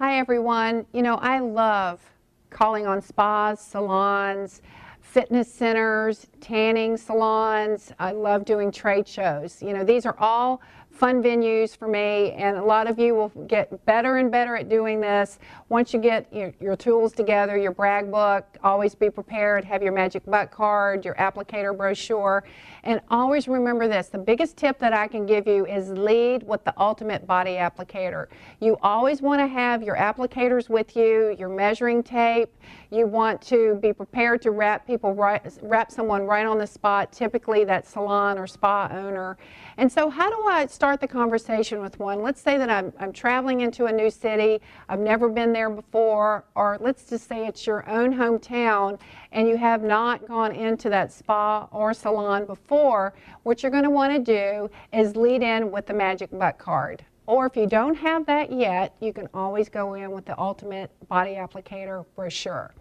Hi everyone. I love calling on spas, salons, fitness centers, tanning salons. I love doing trade shows. These are all fun venues for me, and a lot of you will get better and better at doing this once you get your tools together, your brag book. Always be prepared, have your magic butt card, your applicator brochure, and always remember this: the biggest tip that I can give you is lead with the ultimate body applicator. You always want to have your applicators with you, your measuring tape. You want to be prepared to wrap someone right on the spot, typically that salon or spa owner. And so how do I start the conversation with one? Let's say that I'm traveling into a new city, I've never been there before, or let's just say it's your own hometown and you have not gone into that spa or salon before. What you're going to want to do is lead in with the magic butt card. Or if you don't have that yet, you can always go in with the ultimate body applicator brochure.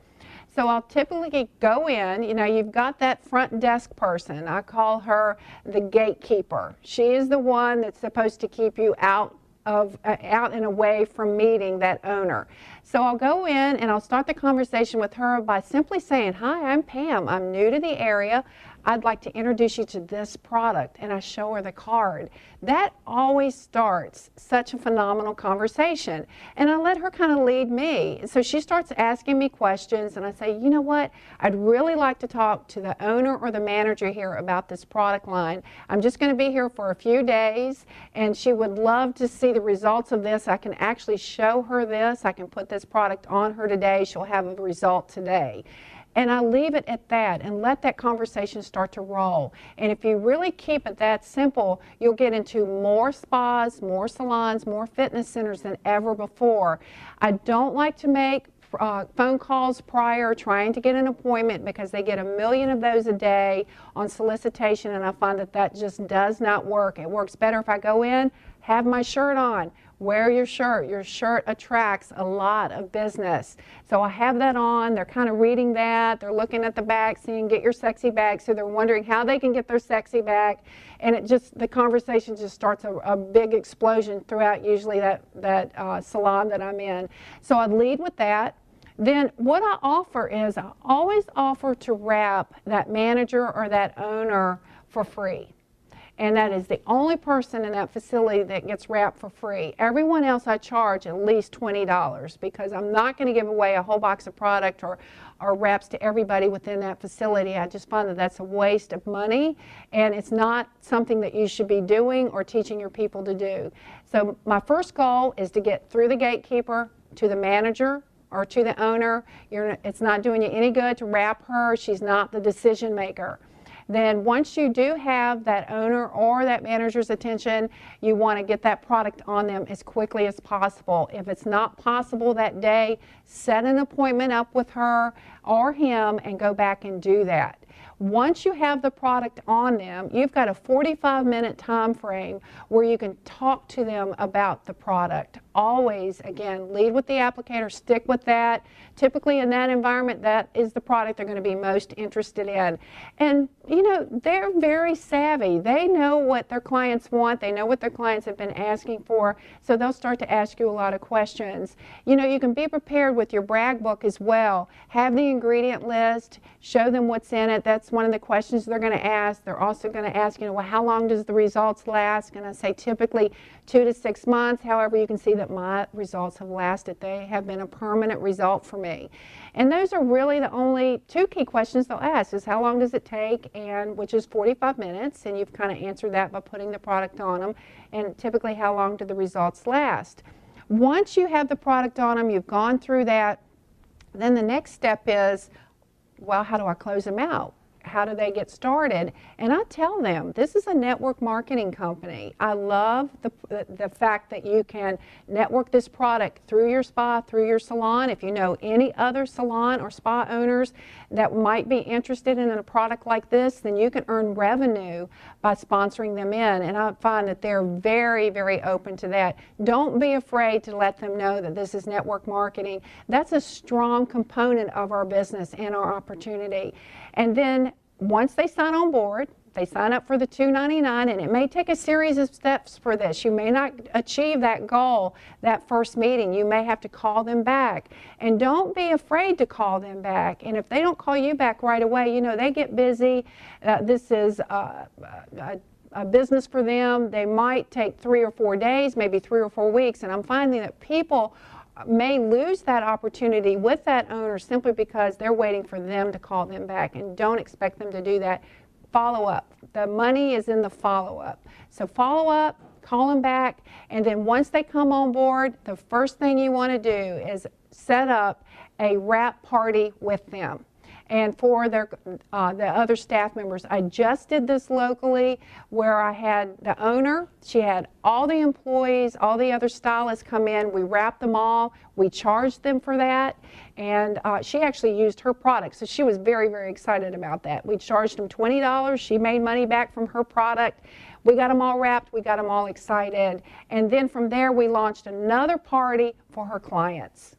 So I'll typically go in, you've got that front desk person. I call her the gatekeeper. She is the one that's supposed to keep you out and away from meeting that owner. So I'll go in and I'll start the conversation with her by simply saying, "Hi, I'm Pam. I'm new to the area. I'd like to introduce you to this product," and I show her the card. That always starts such a phenomenal conversation, and I let her kind of lead me. So she starts asking me questions, and I say, "You know what? I'd really like to talk to the owner or the manager here about this product line. I'm just going to be here for a few days, and she would love to see the results of this. I can actually show her this. I can put this product on her today. She'll have a result today." And I leave it at that and let that conversation start to roll. And if you really keep it that simple, you'll get into more spas, more salons, more fitness centers than ever before. I don't like to make phone calls prior, trying to get an appointment, because they get a million of those a day on solicitation, and I find that that just does not work. It works better if I go in, have my shirt on. Wear your shirt. Your shirt attracts a lot of business. So I have that on. They're kind of reading that. They're looking at the back, seeing "Get your sexy back." So they're wondering how they can get their sexy back. And the conversation just starts a big explosion throughout usually that salon that I'm in. So I'd lead with that. Then what I offer is I always offer to wrap that manager or that owner for free. And that is the only person in that facility that gets wrapped for free. Everyone else I charge at least $20, because I'm not going to give away a whole box of product or wraps to everybody within that facility. I just find that that's a waste of money, and it's not something that you should be doing or teaching your people to do. So my first goal is to get through the gatekeeper to the manager or to the owner. It's not doing you any good to wrap her. She's not the decision maker. Then once you do have that owner or that manager's attention, you want to get that product on them as quickly as possible. If it's not possible that day, set an appointment up with her or him and go back and do that. Once you have the product on them, you've got a 45-minute time frame where you can talk to them about the product. Always, again, lead with the applicator, stick with that. Typically in that environment, that is the product they're going to be most interested in. And they're very savvy. They know what their clients want. They know what their clients have been asking for, so they'll start to ask you a lot of questions. You can be prepared with your brag book as well. Have the ingredient list, show them what's in it. That's one of the questions they're going to ask. They're also going to ask, well, how long does the results last? And I say typically 2 to 6 months. However, you can see that my results have lasted. They have been a permanent result for me. And those are really the only 2 key questions they'll ask: is how long does it take, and which is 45 minutes, and you've kind of answered that by putting the product on them, and typically how long do the results last. Once you have the product on them, you've gone through that, then the next step is, well, how do I close them out? How do they get started? And I tell them, this is a network marketing company. I love the fact that you can network this product through your spa, through your salon. If you know any other salon or spa owners that might be interested in a product like this, then you can earn revenue by sponsoring them in. And I find that they're very, very open to that. Don't be afraid to let them know that this is network marketing. That's a strong component of our business and our opportunity. And then once they sign on board, They sign up for the $2.99, and it may take a series of steps for this. You may not achieve that goal that first meeting. You may have to call them back. And don't be afraid to call them back. And if they don't call you back right away, you know, they get busy. This is a business for them. They might take 3 or 4 days, maybe 3 or 4 weeks. And I'm finding that people may lose that opportunity with that owner simply because they're waiting for them to call them back. And don't expect them to do that. Follow up. The money is in the follow-up. So follow up, call them back, and then once they come on board, the first thing you want to do is set up a wrap party with them. And for the other staff members, I just did this locally where I had the owner, she had all the employees, all the other stylists come in, we wrapped them all, we charged them for that, and she actually used her product, so she was very, very excited about that. We charged them $20, she made money back from her product, we got them all wrapped, we got them all excited, and then from there we launched another party for her clients.